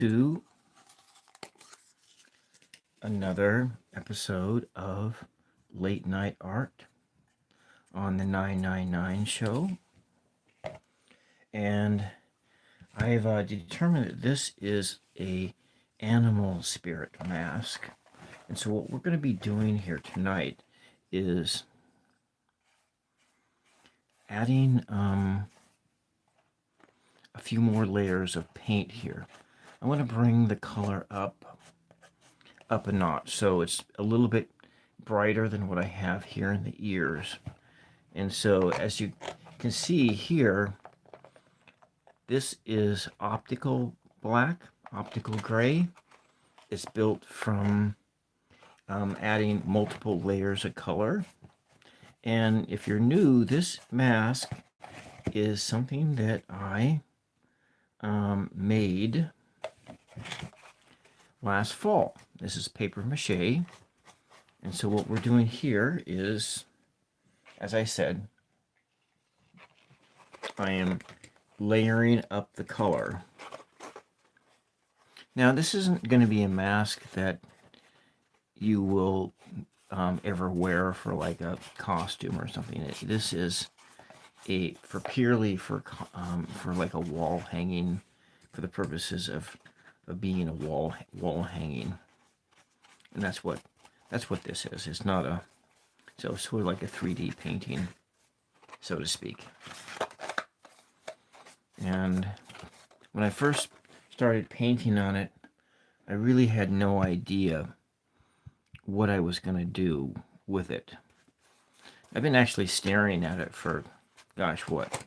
To another episode of Late Night Art on the 999 show. And I've determined that this is a animal spirit mask. And so what we're going to be doing here tonight is adding a few more layers of paint here. I want to bring the color up a notch so it's a little bit brighter than what I have here in the ears. And so as you can see here, this is optical black, optical gray. It's built from adding multiple layers of color. And if you're new, this mask is something that I made last fall. This is paper mache. And so what we're doing here is, as I said, I am layering up the color. Now, this isn't going to be a mask that you will ever wear for like a costume or something. This is purely for like a wall hanging, for the purposes of being a wall hanging, and that's what this is. It's not a it's sort of like a 3D painting, so to speak. And when I first started painting on it, I really had no idea what I was going to do with it. I've been actually staring at it for, gosh, what?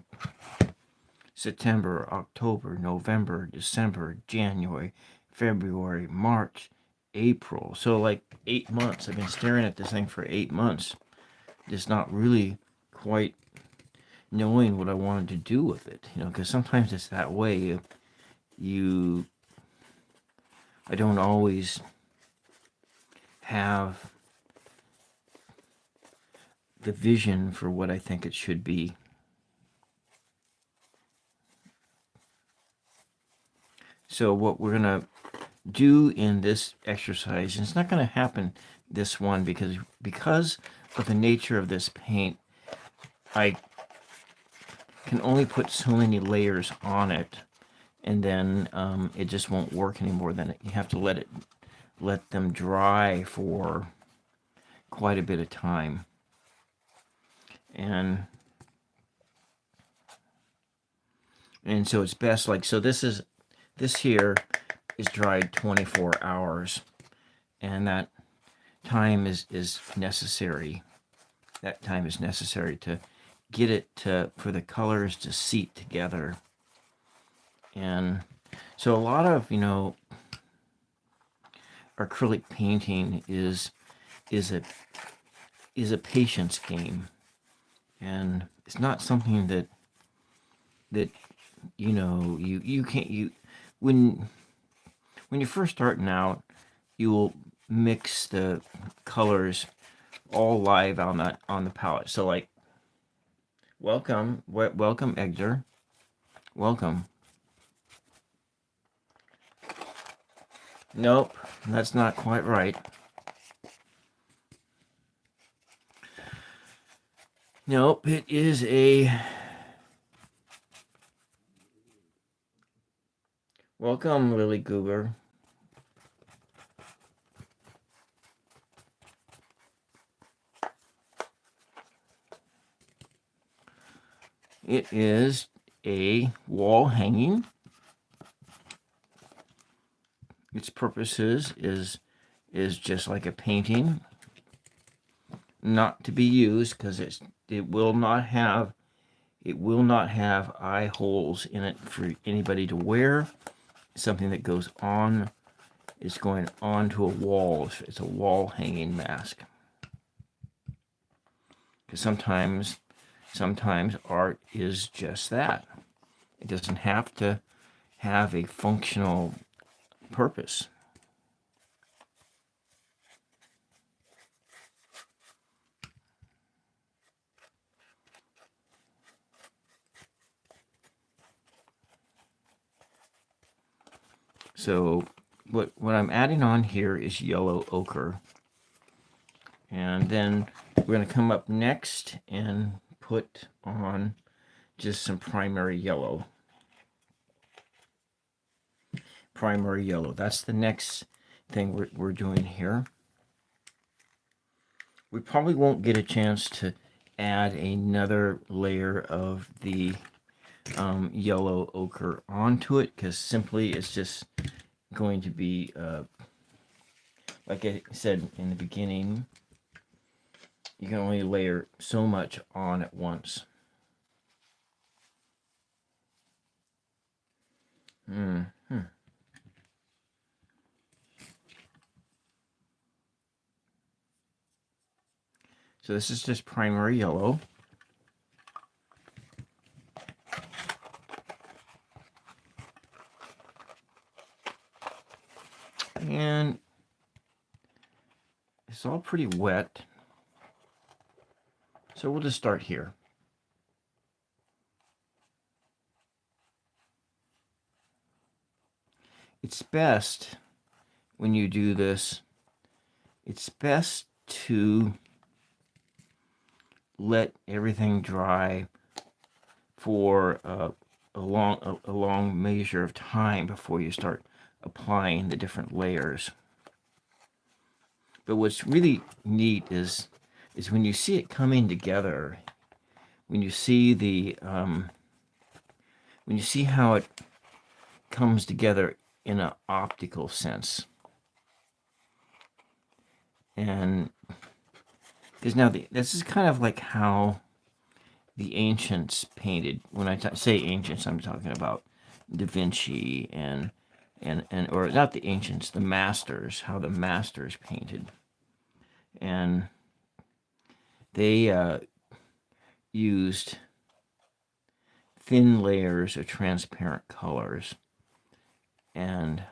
September, October, November, December, January, February, March, April. So like 8 months. I've been staring at this thing for 8 months. Just not really quite knowing what I wanted to do with it, because sometimes it's that way. I don't always have the vision for what I think it should be. So what we're going to do in this exercise, and it's not going to happen this one because of the nature of this paint, I can only put so many layers on it, and then it just won't work anymore. Then you have to let them dry for quite a bit of time. And so it's best, like, so this here is dried 24 hours, and that time is necessary. That time is necessary to get it for the colors to seep together. And so a lot of acrylic painting is a patience game, and it's not something that you can't when you're first starting out, you will mix the colors all live on the palette. So like, welcome Edgar, welcome. Nope, that's not quite right. Nope, it is a welcome, Lily Goober. It is a wall hanging. Its purposes is just like a painting, not to be used because it will not have eye holes in it for anybody to wear. It's something that goes on. It's going onto a wall. It's a wall hanging mask. Because sometimes art is just that. It doesn't have to have a functional purpose. So what I'm adding on here is yellow ochre. And then we're going to come up next and put on just some primary yellow. Primary yellow. That's the next thing we're doing here. We probably won't get a chance to add another layer of the yellow ochre onto it, because simply it's just going to be, like I said in the beginning, you can only layer so much on at once. So this is just primary yellow. And it's all pretty wet. So we'll just start here. It's best when you do this, it's best to let everything dry for a long measure of time before you start applying the different layers. But what's really neat is when you see it coming together, when you see the when you see how it comes together in an optical sense. And because now this is kind of like how the ancients painted. When I say ancients, I'm talking about Da Vinci and or not the ancients, the masters, how the masters painted. And they used thin layers of transparent colors. And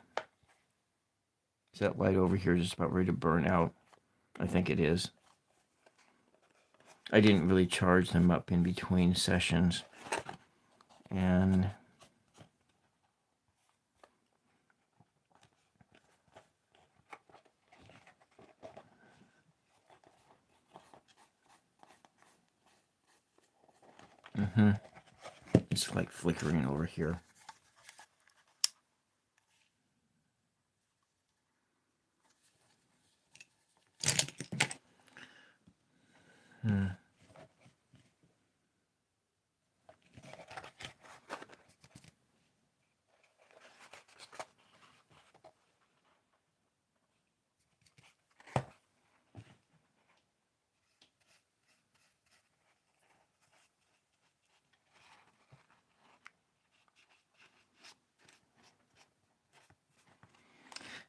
is that light over here just about ready to burn out? I think it is. I didn't really charge them up in between sessions. And it's like flickering over here.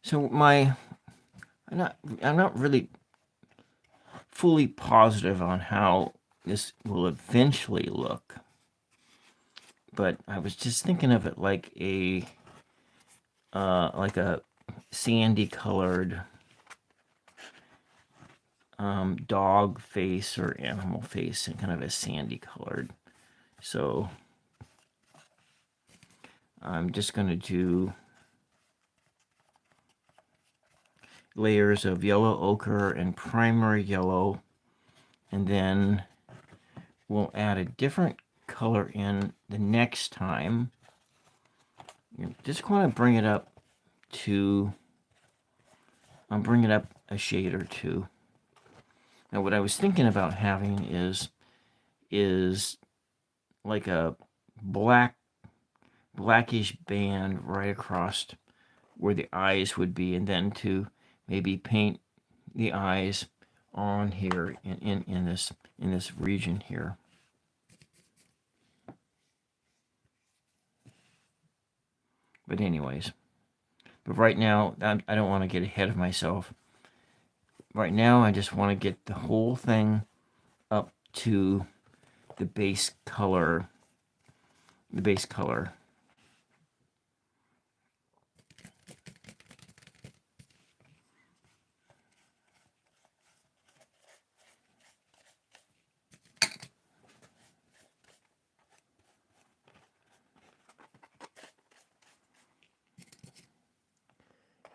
So I'm not really fully positive on how this will eventually look, but I was just thinking of it like a sandy colored dog face or animal face, and kind of a sandy colored. So I'm just going to do layers of yellow ochre and primary yellow, and then we'll add a different color in the next time. You just want to bring it up to, I'll bring it up a shade or two. Now what I was thinking about having is like a blackish band right across where the eyes would be, and then to maybe paint the eyes on here in this region here. But anyways, but right now I don't want to get ahead of myself. Right now I just want to get the whole thing up to the base color. The base color.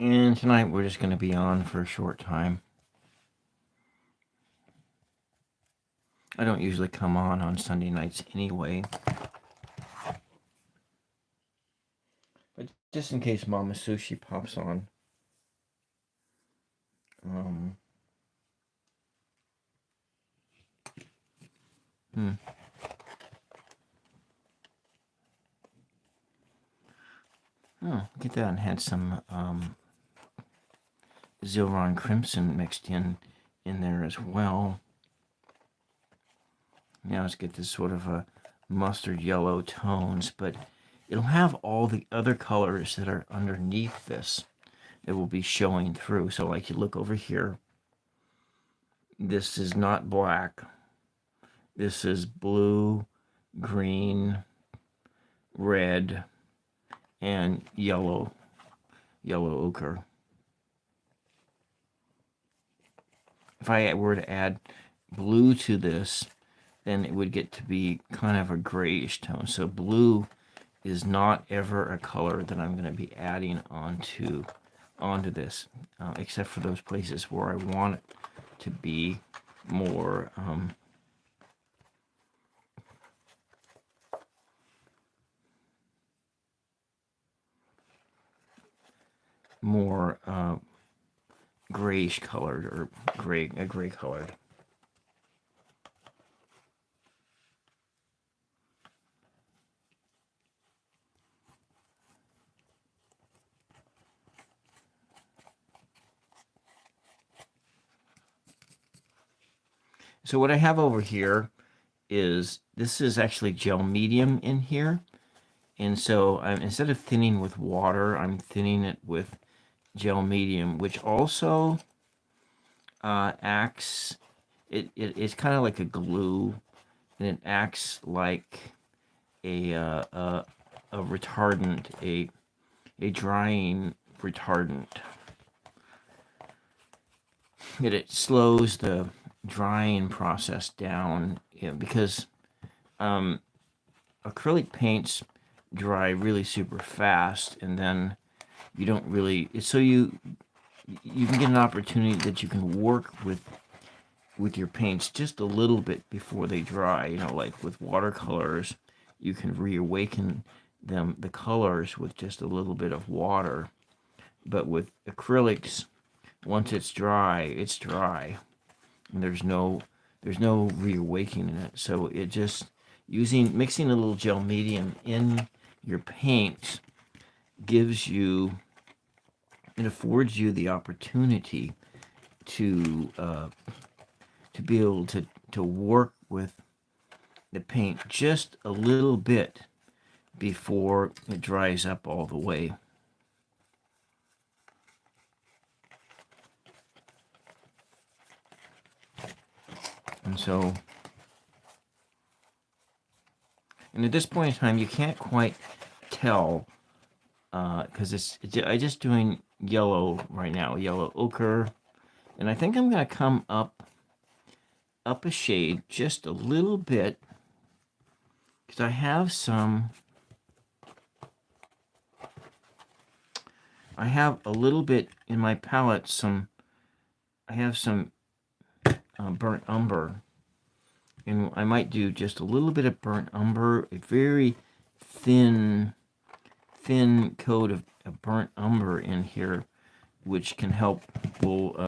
And tonight we're just going to be on for a short time. I don't usually come on Sunday nights anyway. But just in case Mama Sushi pops on. Hmm. Oh, get that, and had some Zilron Crimson mixed in there as well. Now let's get this sort of a mustard yellow tones, but it'll have all the other colors that are underneath this that will be showing through. So like you look over here, this is not black. This is blue, green, red, and yellow ochre. If I were to add blue to this, then it would get to be kind of a grayish tone. So blue is not ever a color that I'm going to be adding onto this, except for those places where I want it to be more grayish colored, or gray colored. So what I have over here is, this is actually gel medium in here. And so instead of thinning with water, I'm thinning it with gel medium, which also acts, it's kind of like a glue, and it acts like a retardant, a drying retardant. It slows the drying process down, because acrylic paints dry really super fast, and then you don't really, so you can get an opportunity that you can work with your paints just a little bit before they dry. Like with watercolors, you can reawaken the colors with just a little bit of water. But with acrylics, once it's dry, and there's no reawakening it. So it just, mixing a little gel medium in your paints affords you the opportunity to be able to work with the paint just a little bit before it dries up all the way. And at this point in time, you can't quite tell, because I'm just doing yellow right now, yellow ochre, and I think I'm going to come up a shade just a little bit, because I have a little bit in my palette, I have some burnt umber, and I might do just a little bit of burnt umber, a very thin coat of burnt umber in here, which can help. And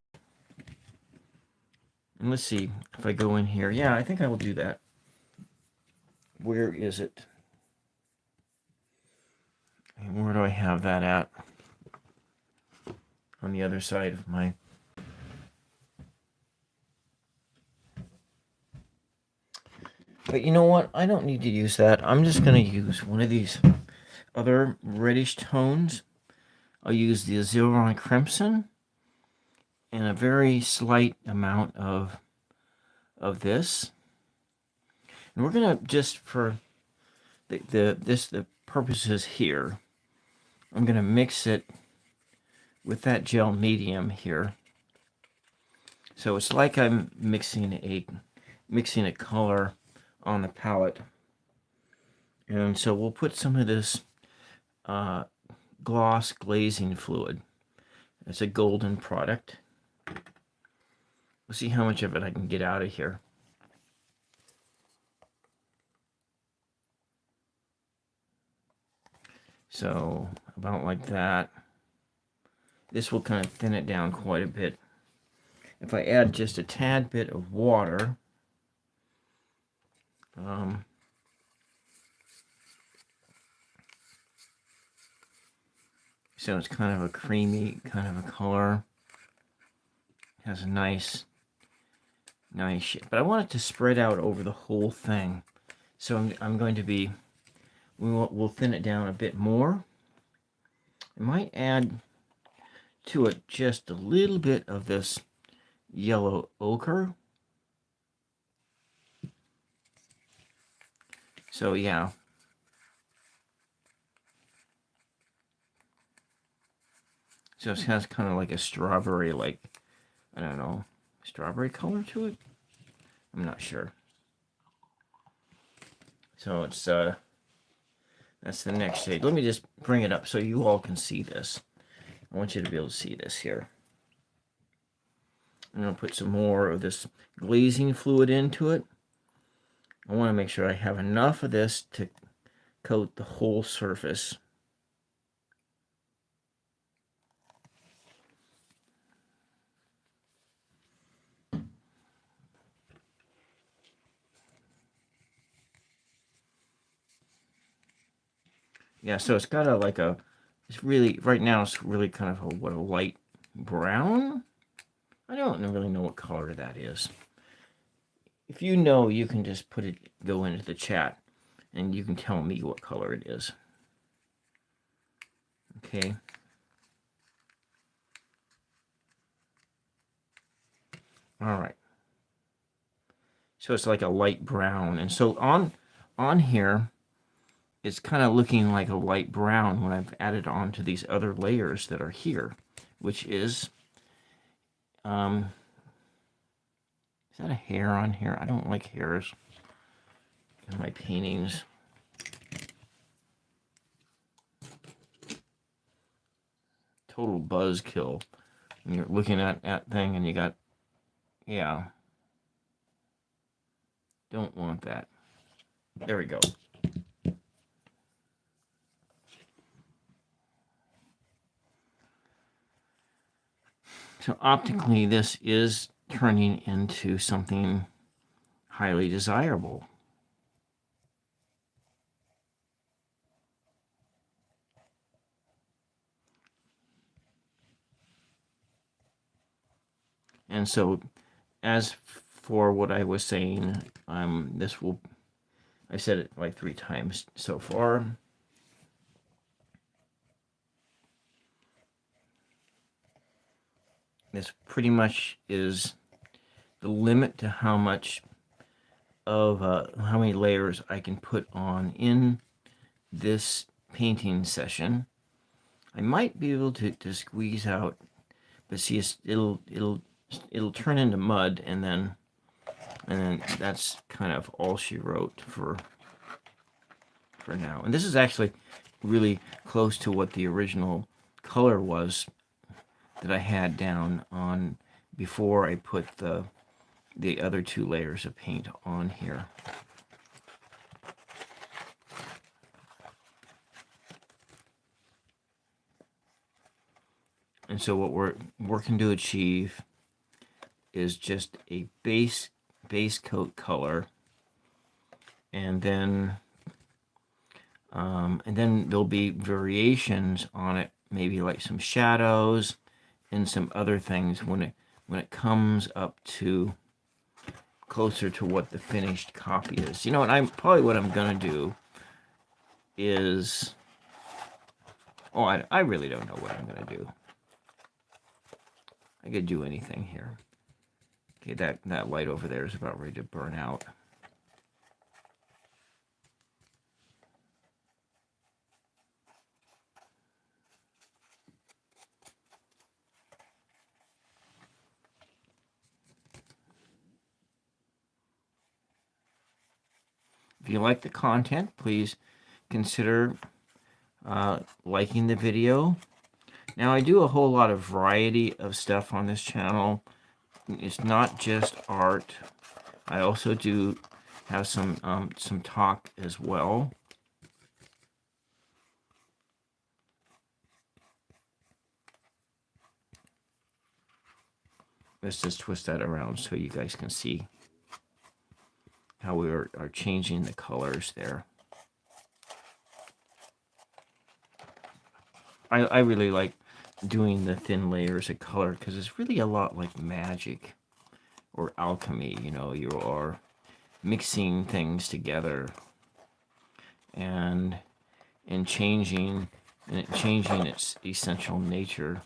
let's see if I go in here. Yeah, I think I will do that. Where is it? And where do I have that at? On the other side of my... But you know what? I don't need to use that. I'm just going to use one of these other reddish tones. I'll use the Zilron Crimson and a very slight amount of this. And we're going to, just for the purposes here, I'm going to mix it with that gel medium here. So it's like I'm mixing a color on the palette. And so we'll put some of this gloss glazing fluid, It's a golden product. We'll see how much of it I can get out of here. So about like that. This will kind of thin it down quite a bit. If I add just a tad bit of water, so it's kind of a creamy kind of a color. It has a nice shape. But I want it to spread out over the whole thing. So I'm going to be, we'll thin it down a bit more. I might add to it just a little bit of this yellow ochre. So yeah. So it has kind of like a strawberry, like, I don't know, strawberry color to it? I'm not sure. So it's, that's the next shade. Let me just bring it up so you all can see this. I want you to be able to see this here. I'm going to put some more of this glazing fluid into it. I want to make sure I have enough of this to coat the whole surface. Yeah, so it's got a like a, it's really, right now it's really kind of a light brown? I don't really know what color that is. If you know, you can just go into the chat and you can tell me what color it is. Okay. All right. So it's like a light brown. And so on here, it's kind of looking like a light brown when I've added on to these other layers that are here, which is that a hair on here? I don't like hairs in my paintings. Total buzzkill when you're looking at that thing and you got, yeah. Don't want that. There we go. So optically, this is turning into something highly desirable. And so, as for what I was saying, this will, I said it like 3 times so far. This pretty much is the limit to how much of how many layers I can put on in this painting session. I might be able to squeeze out, but see, it'll turn into mud, and then that's kind of all she wrote for now. And this is actually really close to what the original color was that I had down on before I put the other 2 layers of paint on here. And so what we're working to achieve is just a base coat color, and then there'll be variations on it, maybe like some shadows and some other things when it comes up to closer to what the finished copy is. You know, and what I'm gonna do is, I really don't know what I'm gonna do. I could do anything here. Okay, that light over there is about ready to burn out. If you like the content, please consider liking the video, Now, I do a whole lot of variety of stuff on this channel. It's not just art. I also do have some talk as well. Let's just twist that around so you guys can see how we are changing the colors there. I really like doing the thin layers of color because it's really a lot like magic or alchemy. You know, you are mixing things together and changing its essential nature.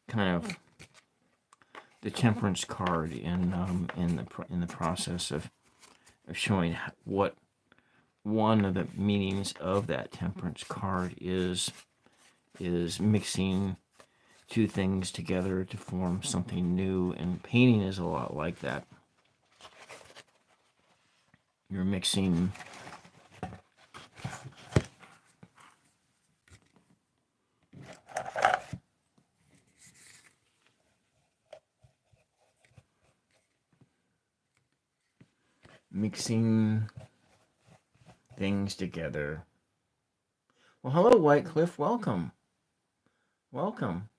Kind of the temperance card in the process of showing what one of the meanings of that temperance card is mixing two things together to form something new, and painting is a lot like that. You're mixing things together. Well, hello, White Cliff. Welcome. Welcome.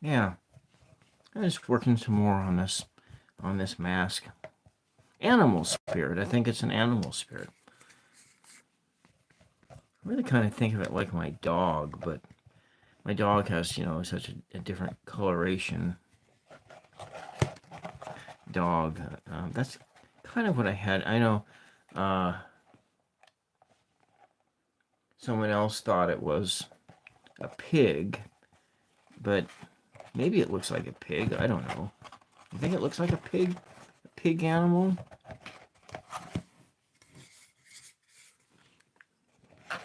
Yeah, I'm just working some more on this mask. Animal spirit. I think it's an animal spirit. I really kind of think of it like my dog, but my dog has, you know, such a different coloration. Dog. That's kind of what I had. I know someone else thought it was a pig, but maybe it looks like a pig. I don't know. You think it looks like a pig? A pig animal? I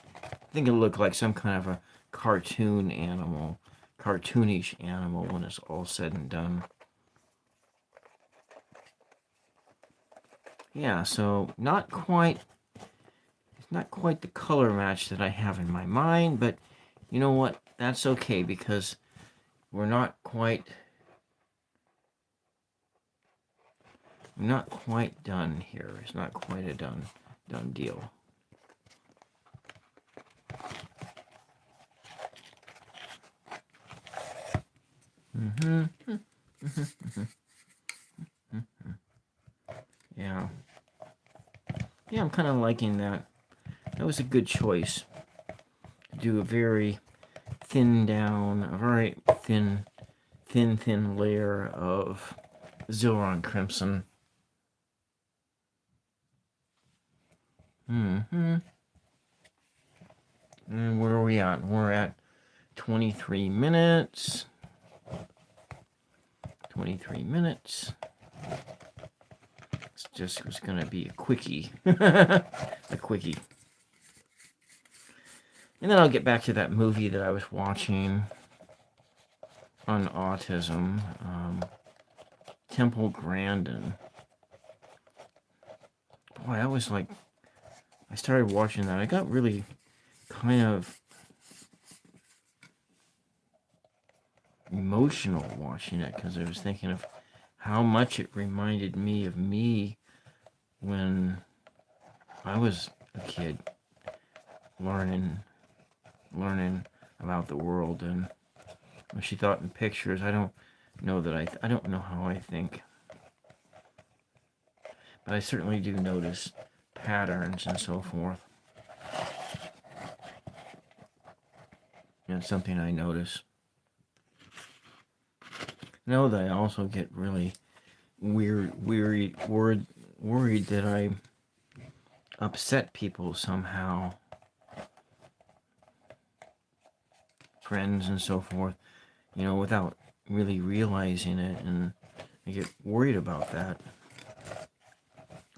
think it looked like some kind of a cartoon animal, cartoonish animal when it's all said and done. Yeah, so not quite the color match that I have in my mind, but you know what? That's okay because we're not quite done here. It's not quite a done deal. Yeah. Yeah, I'm kind of liking that. That was a good choice. Do a very thin layer of Zilron Crimson. And where are we at? We're at 23 minutes. 23 minutes. It was going to be a quickie. A quickie. And then I'll get back to that movie that I was watching on autism. Temple Grandin. Boy, I was like, I started watching that. I got really kind of emotional watching it because I was thinking of how much it reminded me of me when I was a kid learning about the world. And when she thought in pictures, I don't know that I don't know how I think, but I certainly do notice patterns and so forth. And it's something I notice. Know that I also get really worried that I upset people somehow, friends and so forth, without really realizing it, and I get worried about that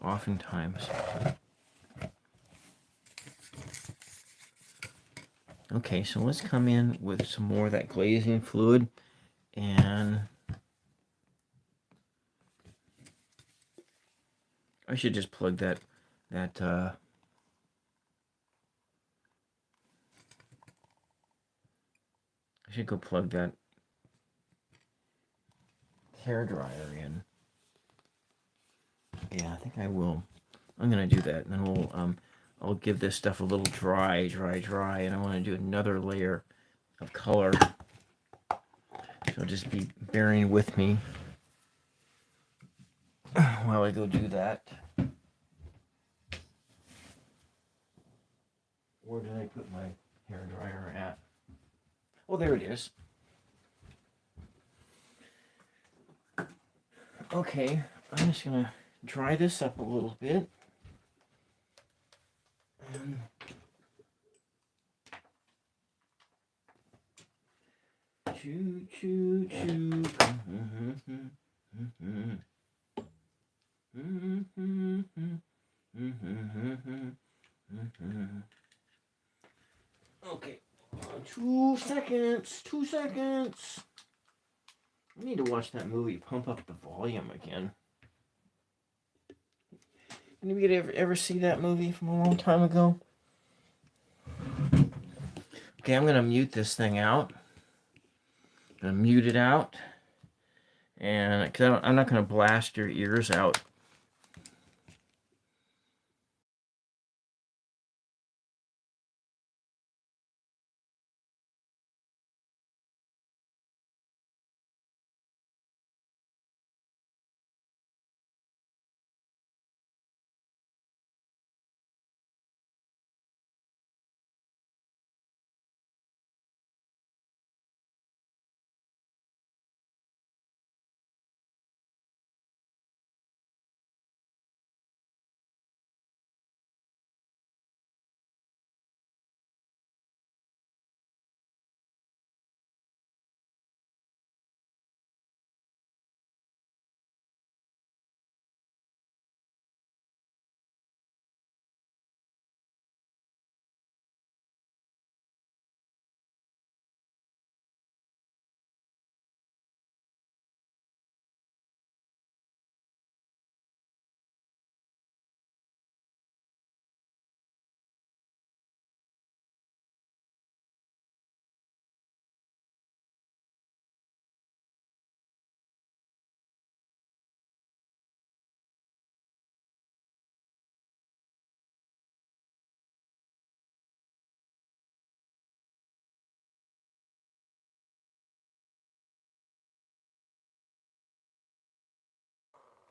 oftentimes. Okay, so let's come in with some more of that glazing fluid, and I should just plug that I should go plug that hair dryer in. Yeah, I think I will. I'm gonna do that, and then I'll give this stuff a little dry, and I want to do another layer of color. So just be bearing with me while I go do that. Where did I put my hair dryer at? Oh, there it is. Okay, I'm just gonna dry this up a little bit. Choo choo choo. Okay, 2 seconds. 2 seconds. I need to watch that movie, Pump Up the Volume, again. Anybody ever see that movie from a long time ago? Okay, I'm gonna mute this thing out. I'm gonna mute it out, and because I'm not gonna blast your ears out.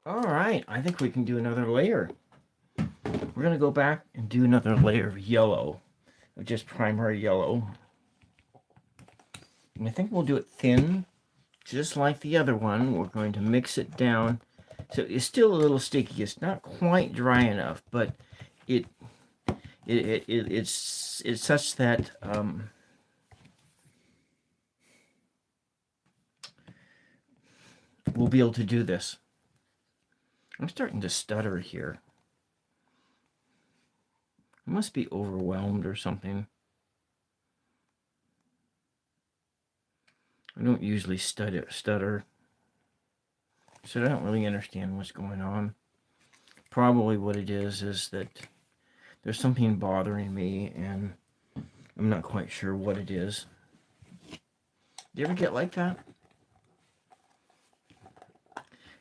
All right, I think we can do another layer. We're gonna go back and do another layer of yellow, of just primary yellow. And I think we'll do it thin, just like the other one. We're going to mix it down. So it's still a little sticky. It's not quite dry enough, but it's such that we'll be able to do this. I'm starting to stutter here. I must be overwhelmed or something. I don't usually stutter, so I don't really understand what's going on. Probably what it is that there's something bothering me, and I'm not quite sure what it is. Do you ever get like that?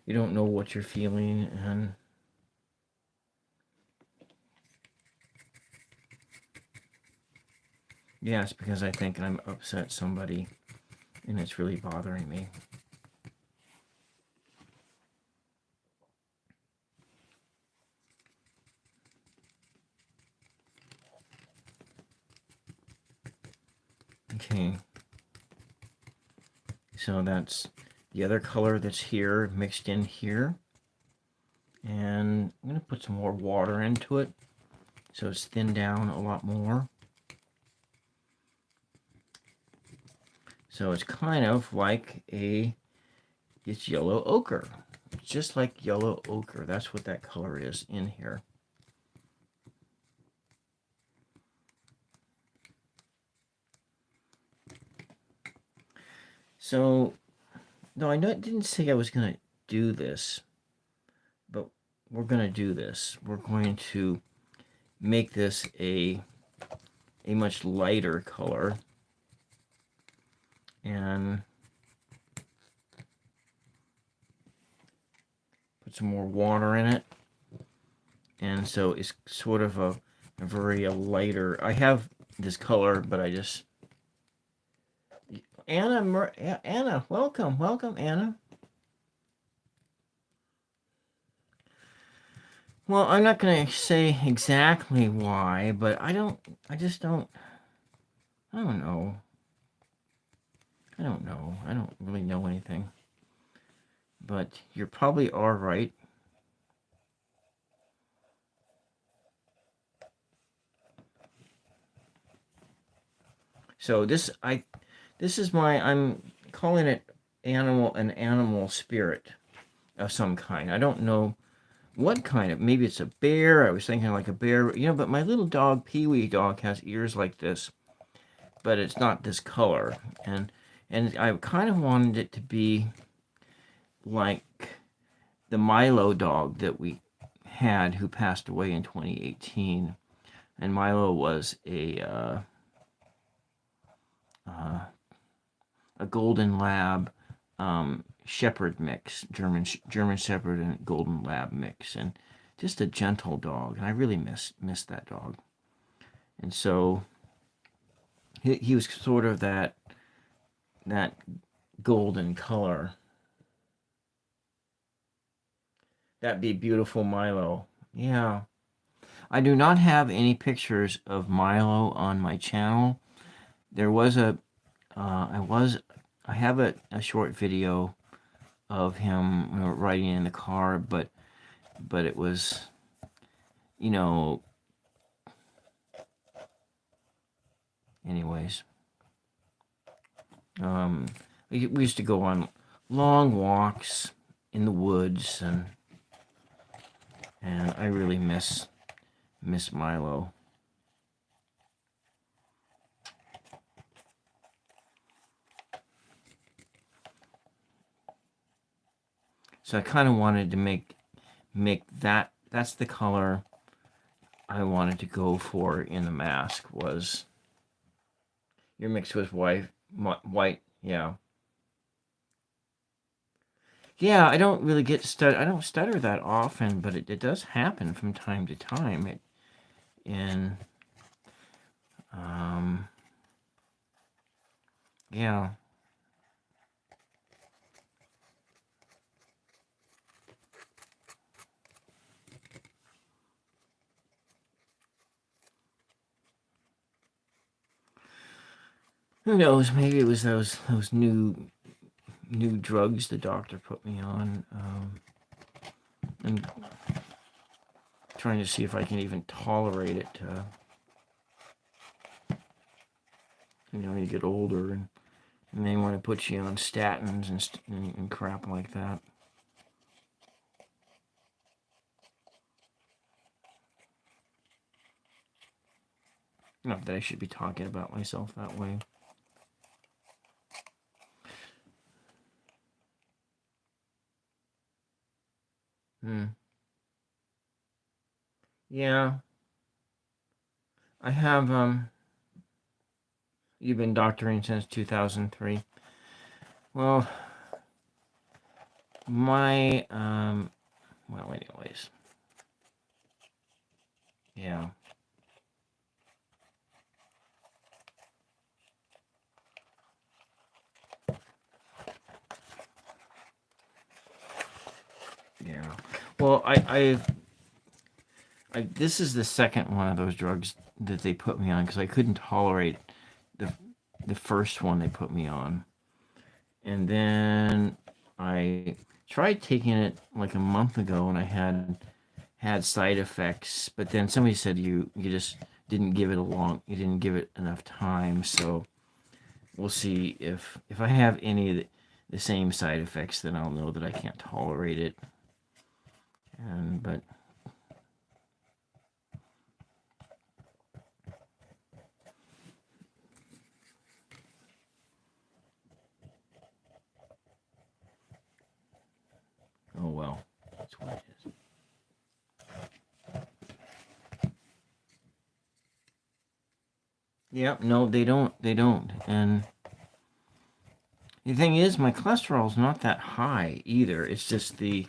You don't know what you're feeling, and yeah, it's because I think I'm upset somebody, and it's really bothering me. Okay. So that's the other color that's here mixed in here. And I'm going to put some more water into it so it's thinned down a lot more. So it's kind of like it's yellow ochre. It's just like yellow ochre. That's what that color is in here. So, no, didn't say I was going to do this, but we're going to do this. We're going to make this a much lighter color. And put some more water in it. And so it's sort of a very lighter. I have this color, but I just... Anna, welcome, Anna. Well, I'm not going to say exactly why, but I don't know. I don't really know anything. But you probably are right. So this is I'm calling it an animal spirit of some kind. I don't know what kind of, maybe it's a bear. I was thinking like a bear, but my little dog, Pee-wee dog, has ears like this, but it's not this color. And I kind of wanted it to be like the Milo dog that we had who passed away in 2018. And Milo was a golden lab shepherd mix, German shepherd and golden lab mix, and just a gentle dog. And I really miss that dog. And so he was sort of that golden color. That'd be beautiful Milo. Yeah. I do not have any pictures of Milo on my channel. There was I have a short video of him riding in the car, but it was, anyways. We used to go on long walks in the woods, and I really miss Milo. So I kind of wanted to make that's the color I wanted to go for in the mask. Was your mix was white, yeah. Yeah, I don't really I don't stutter that often, but it does happen from time to time. Yeah. Who knows? Maybe it was those new drugs the doctor put me on. And trying to see if I can even tolerate it. You get older, and they want to put you on statins and crap like that. Not that I should be talking about myself that way. Yeah. I have, you've been doctoring since 2003. Well, well, anyways. Yeah. Yeah. Well, this is the second one of those drugs that they put me on because I couldn't tolerate the first one they put me on. And then I tried taking it like a month ago, and I had side effects. But then somebody said you just didn't give it you didn't give it enough time. So we'll see if I have any of the same side effects, then I'll know that I can't tolerate it. But oh well, that's what it is. Yeah, no, they don't. They don't. And the thing is, my cholesterol's not that high either. It's the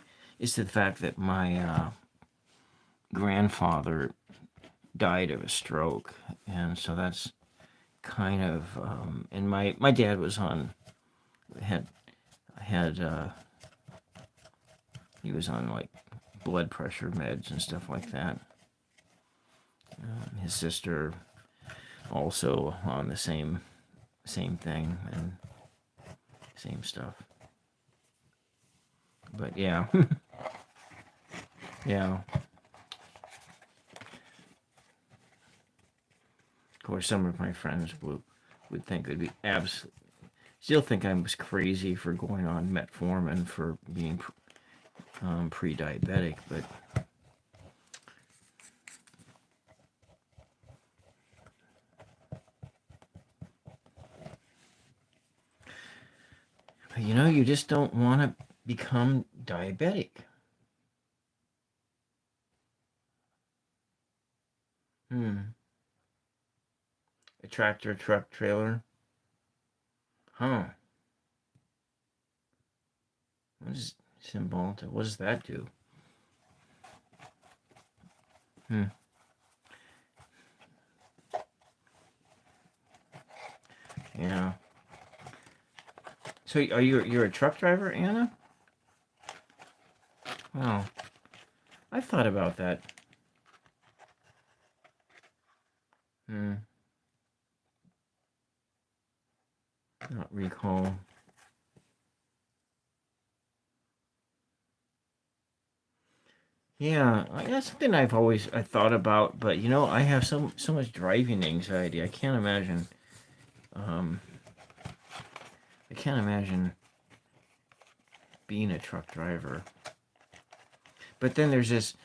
fact that my grandfather died of a stroke, and so that's kind of. And my dad was on had had he was on like blood pressure meds and stuff like that. His sister also on the same thing and same stuff. But yeah, yeah. Of course, some of my friends would think it'd be absolutely. Still think I was crazy for going on metformin for being pre-diabetic, but you just don't want to become diabetic. A tractor, truck, trailer. Huh. What is Cymbalta? What does that do? Yeah. So you're a truck driver, Anna? Wow. I thought about that. Not recall. Yeah, that's something I thought about, but I have so much driving anxiety. Um, I can't imagine being a truck driver. But then there's this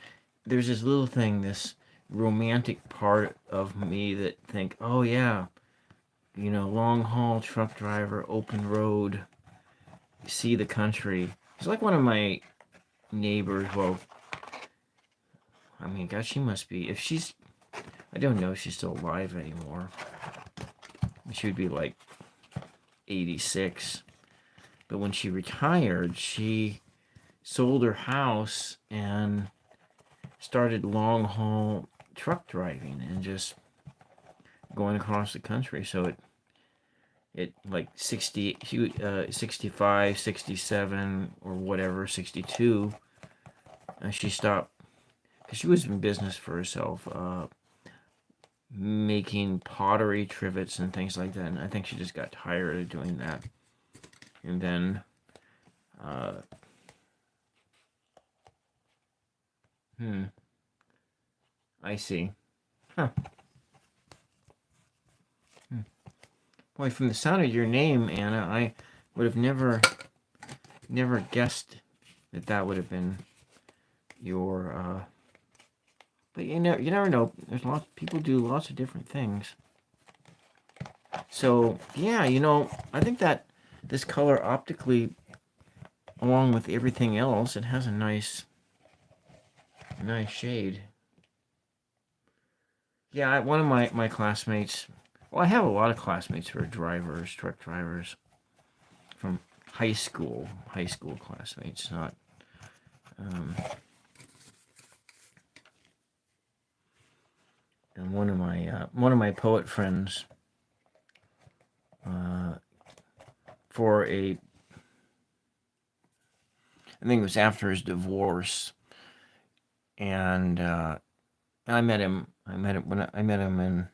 little thing, this romantic part of me that think, oh yeah, long haul truck driver, open road, see the country. It's like one of my neighbors. Well, I mean, gosh, she must be. If she's, I don't know if she's still alive anymore. She would be like 86. But when she retired, she sold her house and started long haul truck driving and just going across the country. So it like 65, 67 or whatever, 62. She stopped because she was in business for herself, making pottery trivets and things like that. And I think she just got tired of doing that. And then, I see. Huh. Boy, from the sound of your name, Anna, I would have never guessed that would have been your. But you never know. There's lots people do lots of different things. So yeah, I think that this color optically, along with everything else, it has a nice shade. Yeah, one of my classmates. Well, I have a lot of classmates who are drivers, truck drivers, from high school classmates, not. And one of my poet friends, for I think it was after his divorce, and I met him. When I met him, and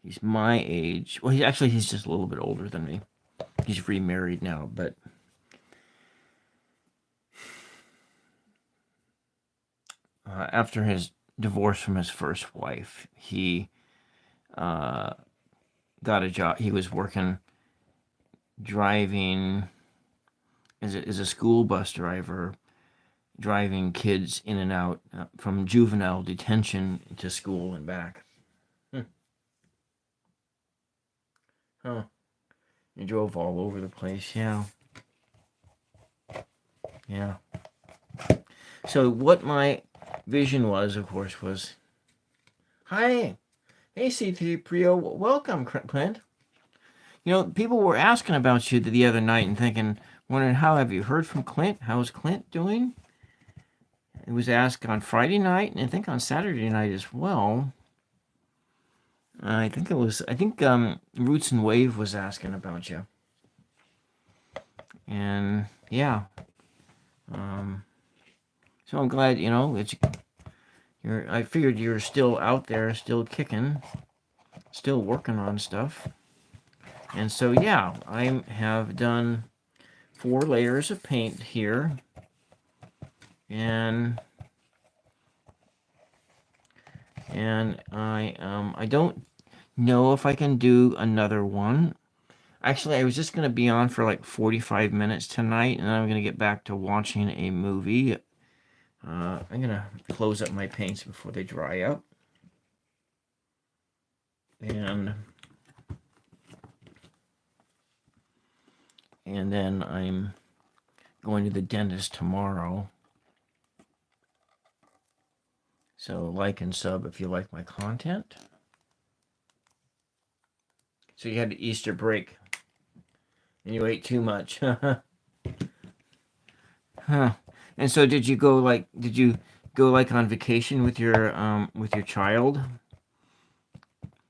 he's my age. Well, he's just a little bit older than me. He's remarried now, but after his divorce from his first wife, he got a job. He was working driving as a school bus driver, driving kids in and out from juvenile detention to school and back. Huh. He drove all over the place. Yeah. Yeah. So what my vision was, of course, was, hi, hey C3PO, welcome, Clint. You know, people were asking about you the other night and thinking, wondering, how have you heard from Clint? How's Clint doing? It was asked on Friday night and I think on Saturday night as well. I think Roots and Wave was asking about you. And yeah. So I'm glad, you know, I figured you're still out there, still kicking, still working on stuff. And so yeah, I have done 4 layers of paint here. And I don't know if I can do another one. Actually, I was just going to be on for like 45 minutes tonight, and then I'm going to get back to watching a movie. I'm going to close up my paints before they dry up. And then I'm going to the dentist tomorrow. So like and sub if you like my content. So you had the Easter break and you ate too much. Huh. And so did you go like on vacation with your child?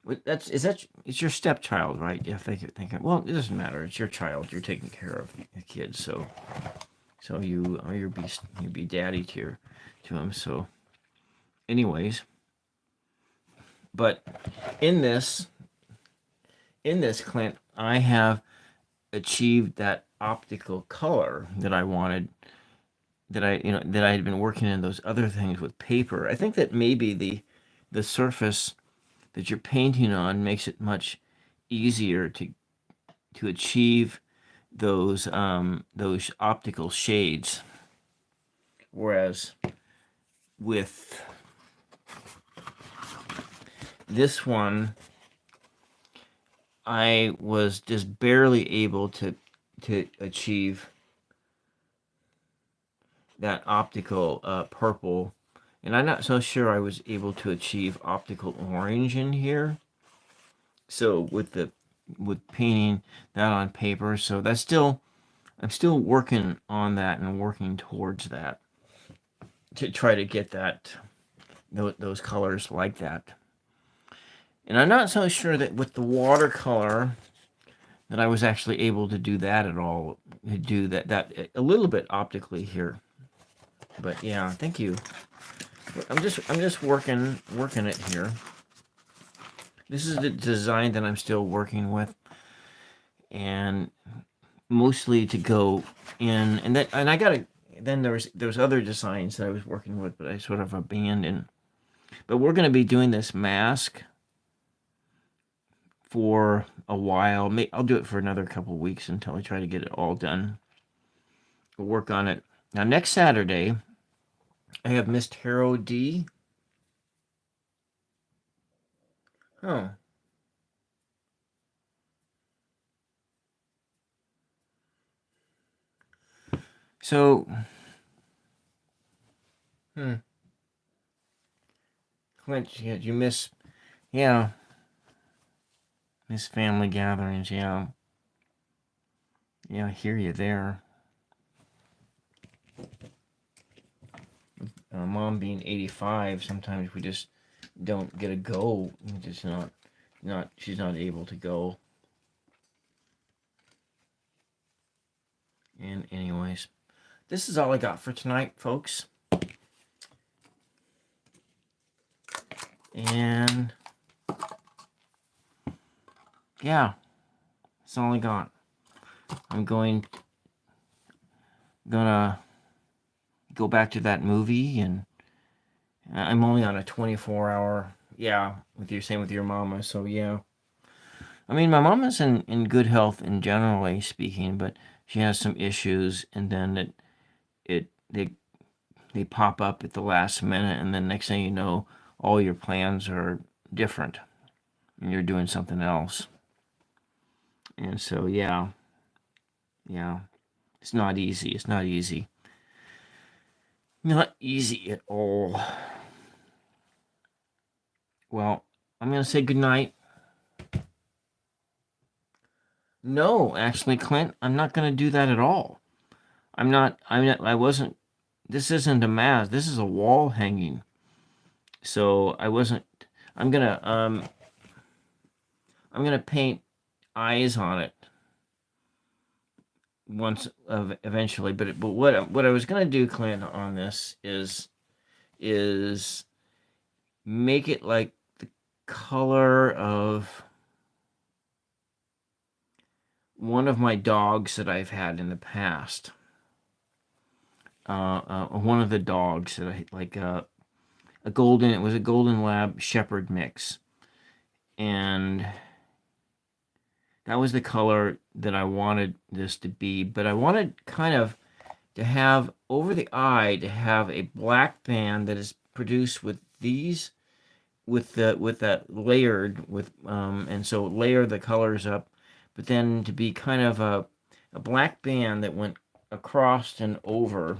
It's your stepchild, right? Yeah, thinking. Well, it doesn't matter. It's your child. You're taking care of the kids, so you be daddy to him. So, anyways, but in this Clint, I have achieved that optical color that I wanted. That I had been working in those other things with paper. I think that maybe the surface that you're painting on makes it much easier to achieve those optical shades, whereas with this one I was just barely able to achieve that optical purple, and I'm not so sure I was able to achieve optical orange in here. So with painting that on paper, so I'm still working on that and working towards that to try to get those colors like that. And I'm not so sure that with the watercolor that I was actually able to do that at all, to do that a little bit optically here. But yeah, thank you. I'm just working it here. This is the design that I'm still working with, and mostly to go in, and I got then there's other designs that I was working with, but I sort of abandoned. But we're going to be doing this mask for a while. I'll do it for another couple weeks until I try to get it all done. We'll work on it. Now next Saturday, I have Miss Tarot D. Oh. So, Clint, you miss, yeah, miss family gatherings, yeah. Yeah, I hear you there. Mom being 85, sometimes we just don't get a go. We just she's not able to go. And anyways, this is all I got for tonight, folks. And yeah, that's all I got. I'm gonna go back to that movie and I'm only on a 24-hour. Yeah, with your same with your mama. So yeah, I mean, my mama's in good health in generally speaking, but she has some issues, and then it they pop up at the last minute, and then next thing you know, all your plans are different, and you're doing something else. And so yeah, it's not easy. It's not easy. Not easy at all. Well, I'm gonna say goodnight. No, actually, Clint, I'm not gonna do that at all. I'm not. I'm not. I wasn't. This isn't a mask. This is a wall hanging. So I wasn't. I'm gonna. I'm gonna paint eyes on it once eventually. But what I was gonna do, Clint, on this is make it like the color of one of my dogs that I've had in the past. One of the dogs that I like. A golden. It was a golden lab shepherd mix, and that was the color that I wanted this to be. But I wanted kind of to have over the eye to have a black band that is produced with these with that layered with and so layer the colors up, but then to be kind of a black band that went across and over,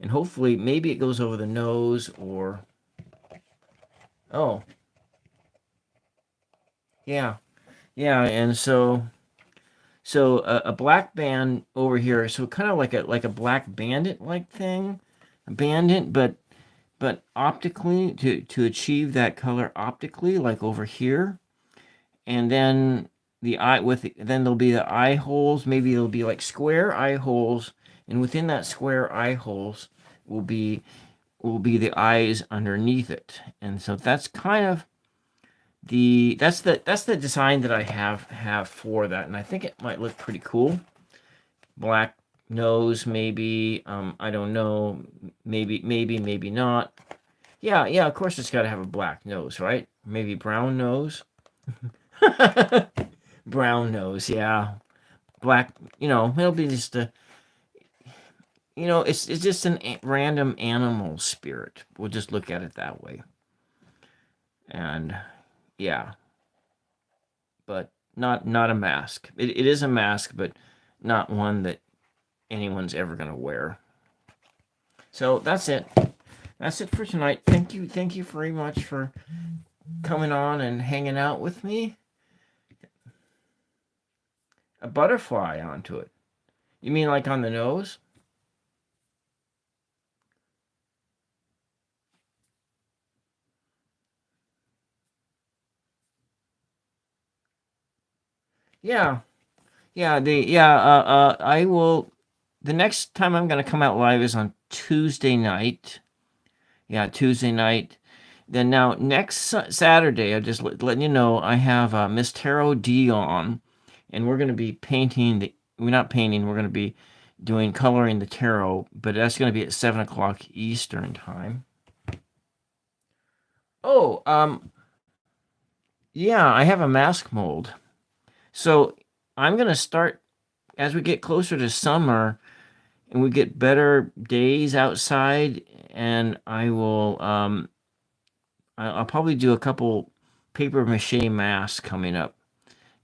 and hopefully maybe it goes over the nose or oh yeah, yeah, and so a black band over here, so kind of like a black bandit like thing, a bandit, but optically to achieve that color optically, like over here, and then the eye then there'll be the eye holes. Maybe there'll be like square eye holes, and within that square eye holes will be the eyes underneath it, and so that's kind of that's the design that I have for that, and I think it might look pretty cool. Black nose, maybe. I don't know. Maybe not. Yeah. Of course, it's got to have a black nose, right? Maybe brown nose. Brown nose, yeah. Black. It'll be just a. It's just an random animal spirit. We'll just look at it that way. And yeah, but not a mask. It is a mask, but not one that anyone's ever gonna wear. So that's it. That's it for tonight. Thank you very much for coming on and hanging out with me. A butterfly onto it. You mean like on the nose? Yeah, I will. The next time I'm gonna come out live is on Tuesday night. Yeah, Tuesday night. Then now next Saturday, I'm just letting you know I have Miss Tarot D on, and we're gonna be painting the. We're not painting. We're gonna be doing coloring the tarot, but that's gonna be at 7 o'clock Eastern time. Oh, yeah, I have a mask mold. So I'm gonna start as we get closer to summer and we get better days outside, and I'll probably do a couple paper mache masks coming up,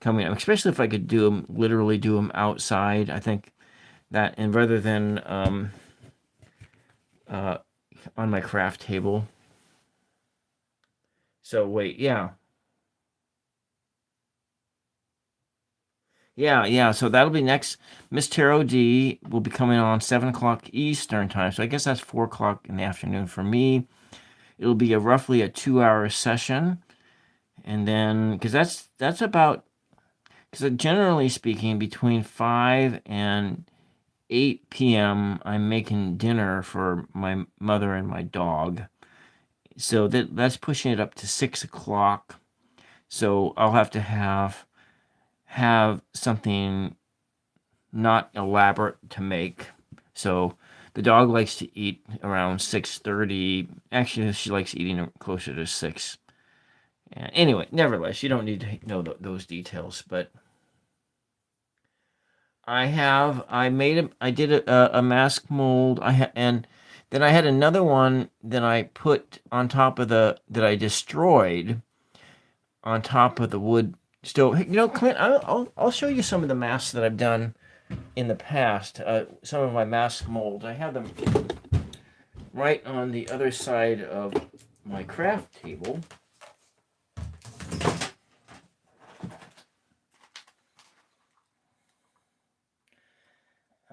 especially if I could literally do them outside. I think that, and rather than uh, on my craft table. So wait, yeah. Yeah. So that'll be next. Miss Tarot D will be coming on 7 o'clock Eastern time. So I guess that's 4 o'clock in the afternoon for me. It'll be roughly a 2-hour session, and then because that's about, because generally speaking, between 5 and 8 p.m. I'm making dinner for my mother and my dog. So that's pushing it up to 6 o'clock. So I'll have to have something not elaborate to make. So The dog likes to eat around 6:30. Actually, she likes eating closer to 6. Anyway, nevertheless, you don't need to know those details. But I did a mask mold. And then I had another one that I put on top of that I destroyed on top of the wood stove. You know, Clint, I'll show you some of the masks that I've done in the past. Some of my mask molds. I have them right on the other side of my craft table.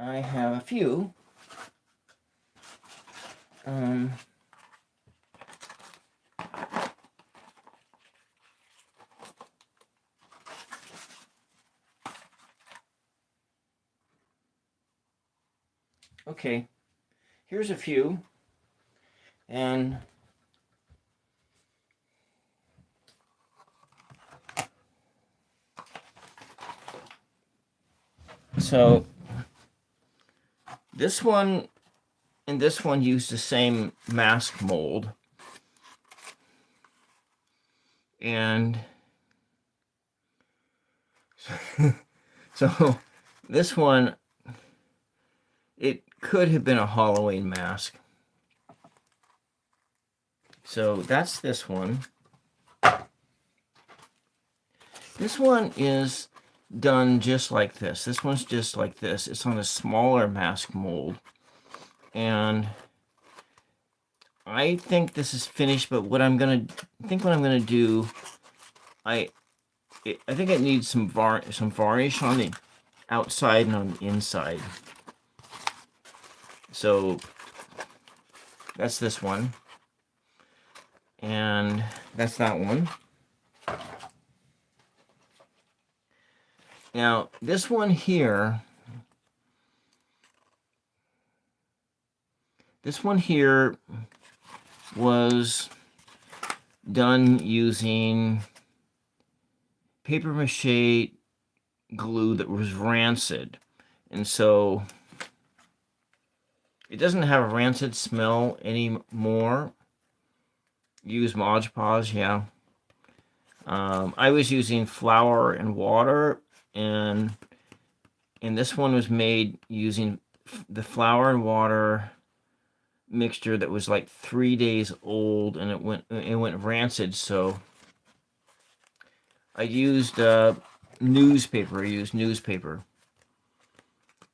I have a few. Okay, here's a few. And so this one and this one use the same mask mold. And so this one, it could have been a Halloween mask. So that's this one. This one is done just like this. This one's just like this. It's on a smaller mask mold. And I think this is finished, but what I'm gonna do, I think it needs some varnish on the outside and on the inside. So that's this one. And that's that one. Now, this one here, was done using paper mache glue that was rancid. And so it doesn't have a rancid smell anymore. Use Mod Podge, yeah. I was using flour and water, and this one was made using the flour and water mixture that was like 3 days old, and it went rancid. So I used newspaper.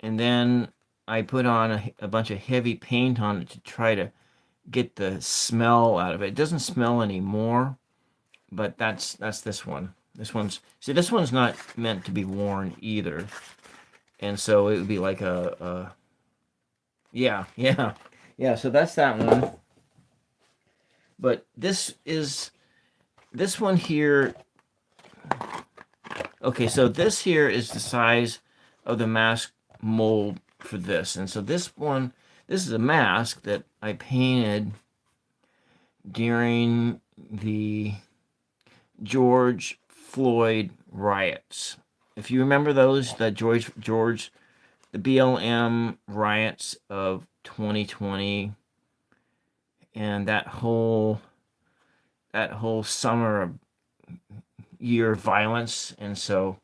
And then I put on a bunch of heavy paint on it to try to get the smell out of it. It doesn't smell anymore, but that's this one. This one's not meant to be worn either, and so it would be like yeah. So that's that one. But this one here. Okay, so this here is the size of the mask mold for this, and so this is a mask that I painted during the George Floyd riots. If you remember those, the the BLM riots of 2020, and that whole summer of year of violence. And so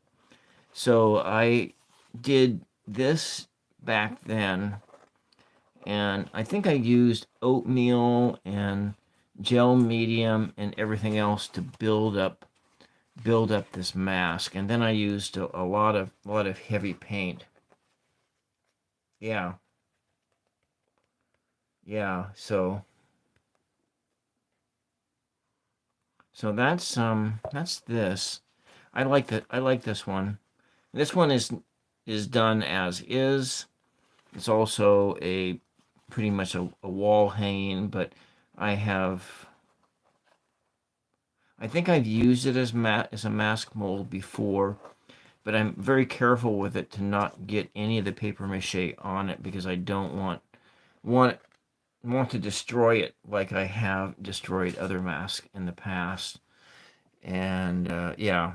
I did this back then, and I think I used oatmeal and gel medium and everything else to build up this mask. And then I used a lot of heavy paint. Yeah, so that's this. I like this one. This one is done as is. It's also pretty much a wall hanging, but I think I've used it as a mask mold before, but I'm very careful with it to not get any of the paper mache on it, because I don't want to destroy it like I have destroyed other masks in the past. And yeah.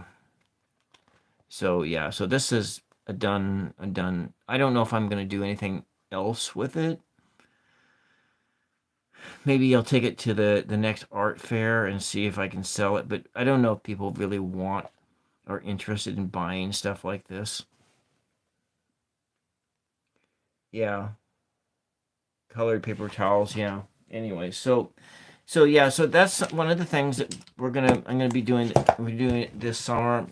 So this is a done. I don't know if I'm going to do anything else with it. Maybe I'll take it to the next art fair and see if I can sell it. But I don't know if people really want or interested in buying stuff like this. Yeah, colored paper towels. Yeah. Anyway, so yeah, so that's one of the things that I'm gonna be doing. We're doing it this summer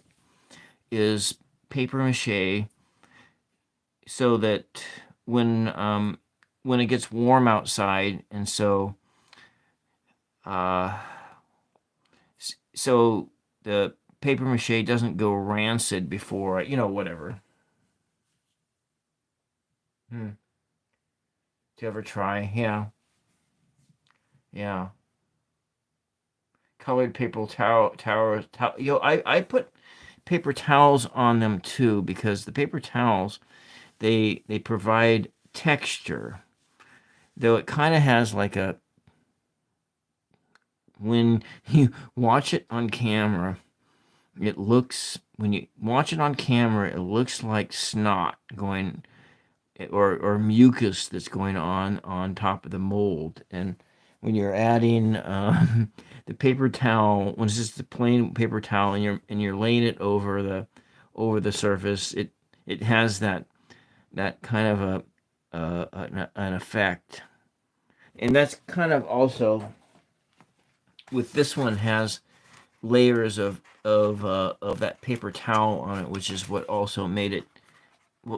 is paper mache, so that when um when it gets warm outside, and uh so the paper mache doesn't go rancid before whatever. Hmm. To ever try? Yeah, yeah. Colored paper towel. I put paper towels on them too because the paper towels they provide texture, though it kind of has like a when you watch it on camera, it looks when you watch it on camera, it looks like snot going or mucus that's going on top of the mold. And when you're adding the paper towel, when it's just the plain paper towel and you're laying it over the surface, it has that kind of an effect. And that's kind of also with this one has layers of that paper towel on it, which is what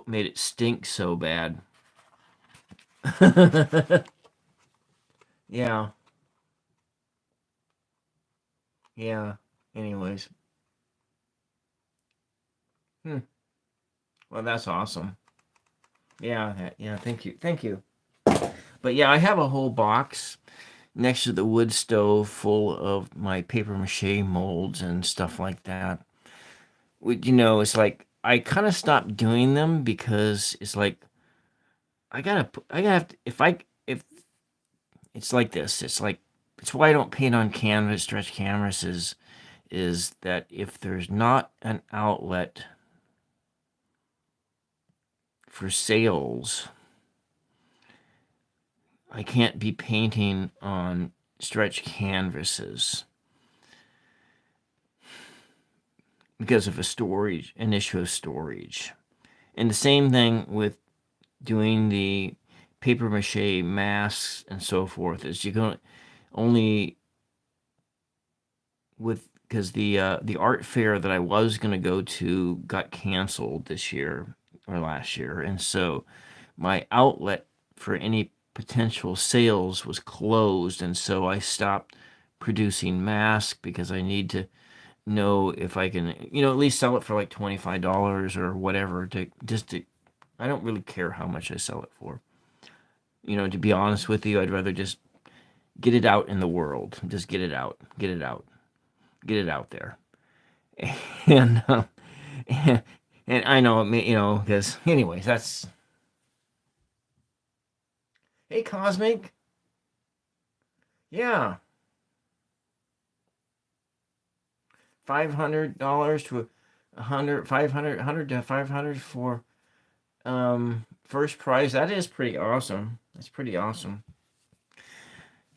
made it stink so bad. Yeah, yeah. Anyways, hmm. Well, that's awesome. Yeah, yeah. Thank you, thank you. But yeah, I have a whole box next to the wood stove full of my paper mache molds and stuff like that. It's like I kind of stopped doing them because it's like I gotta have to, if it's like this, it's like it's why I don't paint on canvas, stretch canvases, is that if there's not an outlet for sales, I can't be painting on stretch canvases because of an issue of storage. And the same thing with doing the paper mache masks and so forth is you can only with because the art fair that I was going to go to got canceled this year or last year, and so my outlet for any potential sales was closed, and so I stopped producing masks because I need to know if I can, at least sell it for like $25 or whatever to I don't really care how much I sell it for. To be honest with you, I'd rather just get it out in the world. Just get it out. Get it out. Get it out there. And and I know, because anyways, that's hey Cosmic. Yeah, $500 to 100, 500, 100 to 500 for first prize. That is pretty awesome. That's pretty awesome.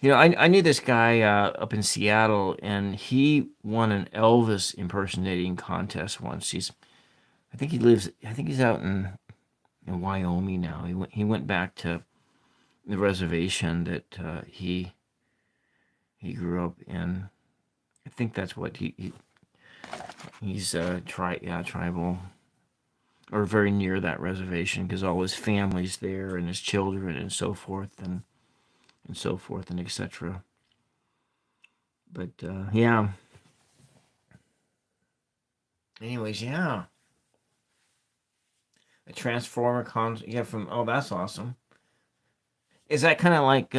I knew this guy up in Seattle, and he won an Elvis impersonating contest once. I think he's out in Wyoming now. He went back to the reservation that he grew up in. I think that's what he's tribal or very near that reservation because all his family's there and his children and so forth and so forth and etc. But yeah. Anyways, yeah. A Transformer yeah, from oh that's awesome. Is that kind of like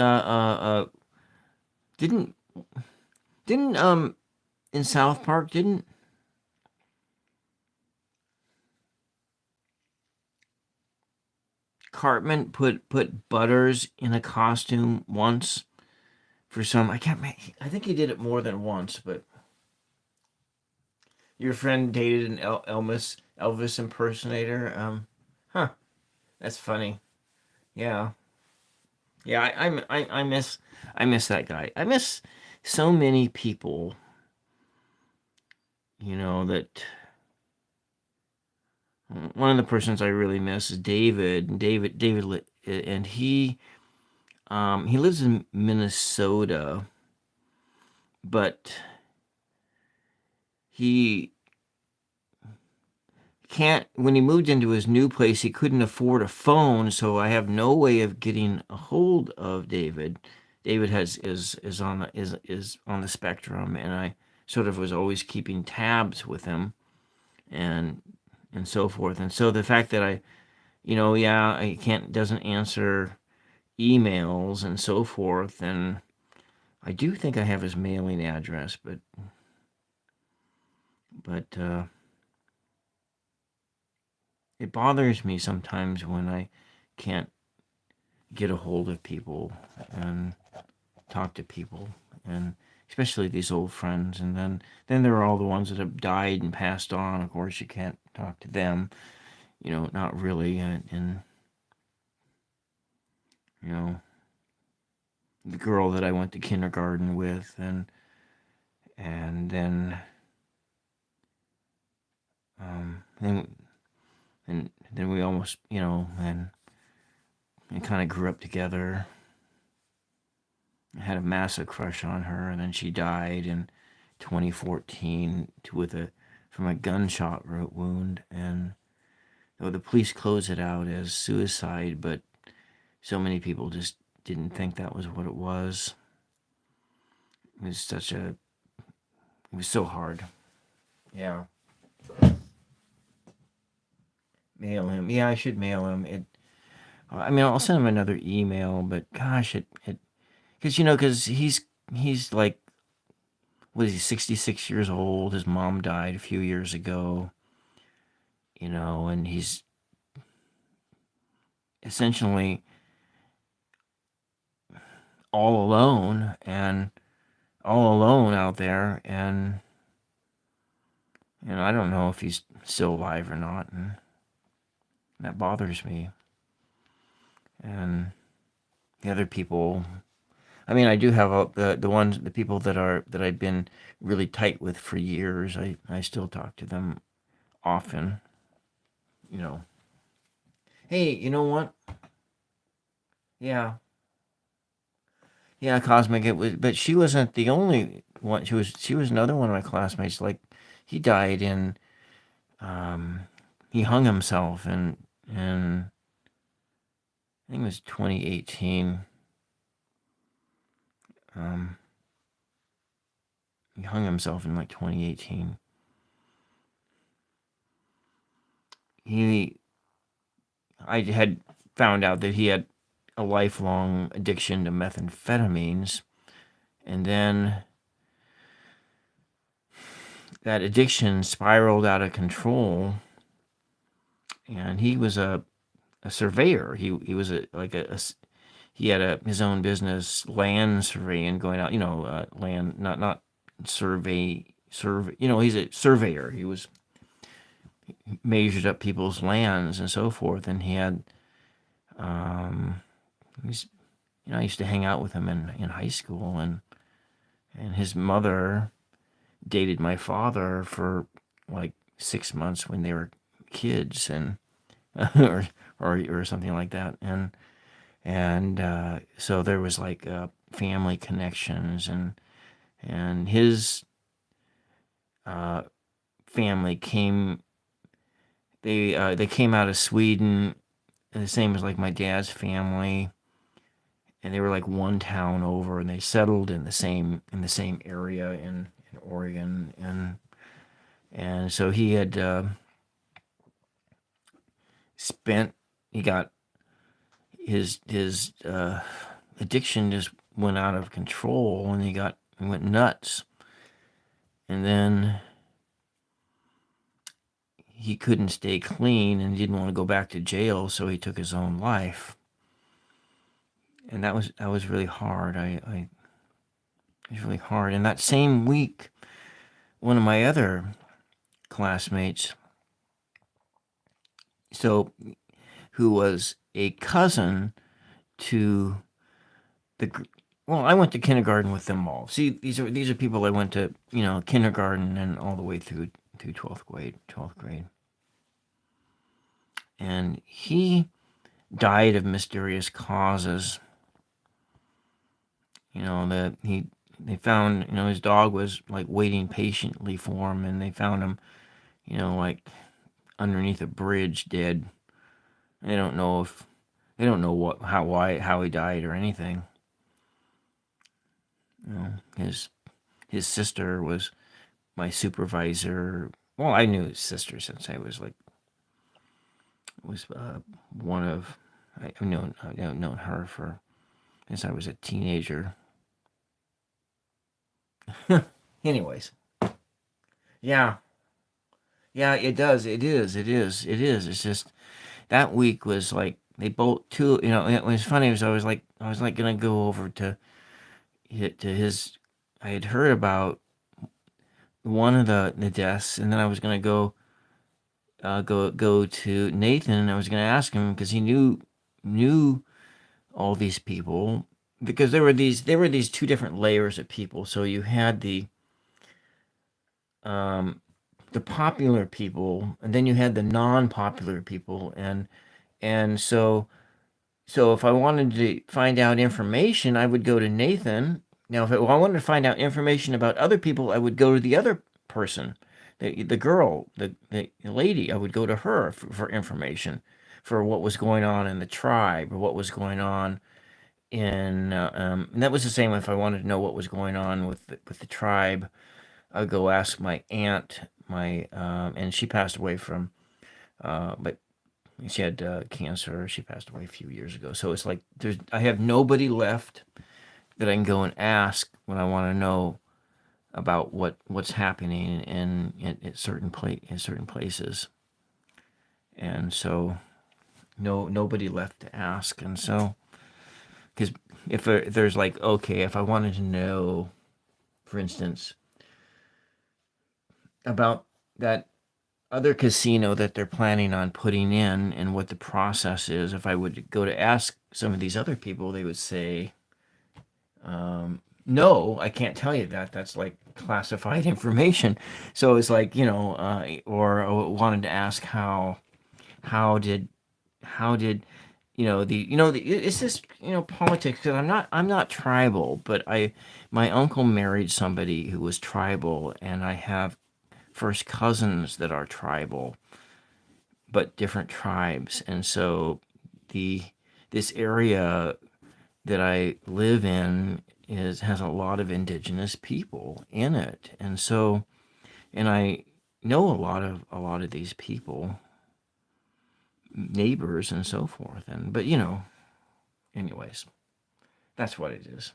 didn't didn't in South Park didn't Cartman put Butters in a costume once for some I think he did it more than once, but your friend dated an Elvis impersonator. Huh, that's funny. Yeah. Yeah, I miss that guy. I miss so many people, that one of the persons I really miss is David. And he lives in Minnesota, but he can't. When he moved into his new place, he couldn't afford a phone, so I have no way of getting a hold of David. David is on the spectrum, and I sort of was always keeping tabs with him and so forth. And so the fact that yeah, I can't doesn't answer emails and so forth, and I do think I have his mailing address, but it bothers me sometimes when I can't get a hold of people and talk to people, and especially these old friends. And then there are all the ones that have died and passed on. Of course, you can't talk to them, not really. And you know, the girl that I went to kindergarten with, and then and then we almost, and kind of grew up together. I had a massive crush on her, and then she died in 2014 from a gunshot wound. And the police closed it out as suicide, but so many people just didn't think that was what it was. It was it was so hard. Yeah. Mail him. Yeah, I should mail him. I mean, I'll send him another email, but gosh, because he's like, what is he, 66 years old? His mom died a few years ago, and he's essentially all alone and all alone out there. And, I don't know if he's still alive or not. And that bothers me. And the other people, I mean, I do have the people that I've been really tight with for years. I still talk to them often, you know. Hey, you know what? Yeah, yeah, Cosmic. It was, but she wasn't the only one. She was another one of my classmates. Like, he died in, um, he hung himself in I think it was 2018. Um, he hung himself in like 2018. He, I had found out that he had a lifelong addiction to methamphetamines, and then that addiction spiraled out of control. And he was a surveyor. He was he had his own business, land surveying, going out, land, not survey. He's a surveyor. He was measured up people's lands and so forth. And he had, um, he's, I used to hang out with him in high school, and his mother dated my father for like 6 months when they were kids, and or something like that. And so there was like family connections, and his uh, family they came out of Sweden, the same as like my dad's family, and they were like one town over, and they settled in the same area in Oregon. And so he had spent he got his addiction just went out of control, and he went nuts. And then he couldn't stay clean and didn't want to go back to jail, so he took his own life. And that was really hard. It was really hard. And that same week, one of my other classmates, so who was a cousin to well, I went to kindergarten with them all. See, these are people I went to, kindergarten and all the way through 12th grade. 12th grade. And he died of mysterious causes. They found, his dog was like waiting patiently for him, and they found him, like underneath a bridge, dead. They don't know how he died or anything. His sister was my supervisor. Well, I knew his sister since I was one of. I've known her since I was a teenager. Anyways, yeah, it does. It is. It's just that week was like they both two. It was funny. I was like gonna go over to his. I had heard about one of the deaths, and then I was gonna go to Nathan, and I was gonna ask him because he knew all these people, because there were these two different layers of people. So you had the popular people, and then you had the non-popular people, and so if I wanted to find out information, I would go to Nathan. Now, if I wanted to find out information about other people, I would go to the other person, the girl, the lady. I would go to her for information, for what was going on in the tribe, or what was going on and that was the same if I wanted to know what was going on with the tribe. I'd go ask my aunt, and she passed away but she had cancer. She passed away a few years ago. So it's like I have nobody left that I can go and ask when I want to know about what's happening in certain places. And so nobody left to ask. And so because if there's like, okay, if I wanted to know, for instance, about that other casino that they're planning on putting in and what the process is, if I would go to ask some of these other people, they would say, no, I can't tell you that. That's like classified information. So it's like, or I wanted to ask how did it's just politics, because I'm not tribal, but my uncle married somebody who was tribal, and I have first cousins that are tribal, but different tribes. And so this area that I live in has a lot of indigenous people in it. And I know a lot of these people, neighbors and so forth. But anyways, that's what it is.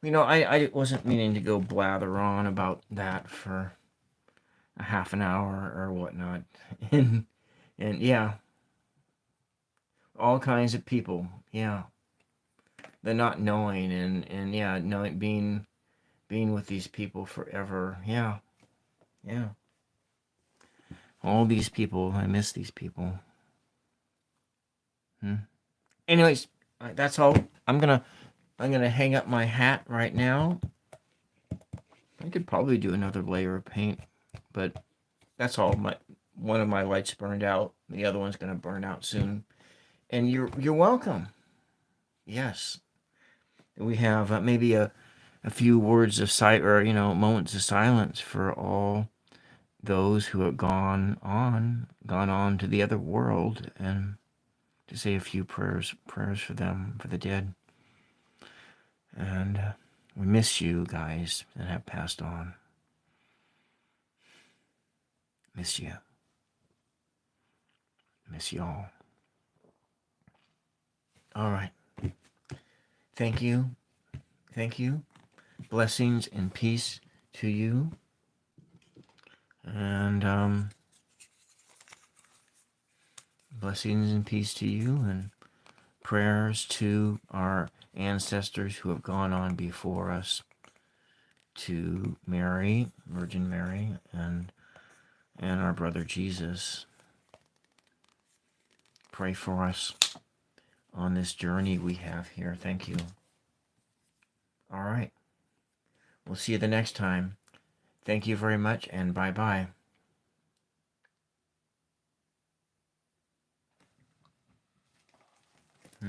I wasn't meaning to go blather on about that for a half an hour or whatnot. And yeah, all kinds of people. Yeah, the not knowing, and yeah, knowing, being with these people forever. Yeah, yeah. All these people, I miss these people. Anyways, that's all. I'm gonna hang up my hat right now. I could probably do another layer of paint, but that's all. One of my lights burned out. The other one's gonna burn out soon. And you're welcome. Yes. We have maybe a few words of moments of silence for all those who have gone on to the other world, and to say a few prayers for them, for the dead. And we miss you guys that have passed on. Miss you. Miss y'all. All right. Thank you. Thank you. Blessings and peace to you. And blessings and peace to you, and prayers to our ancestors who have gone on before us, to Mary, Virgin Mary, and our brother Jesus. Pray for us. on this journey we have here. Thank you. All right. We'll see you the next time. Thank you very much, and bye-bye.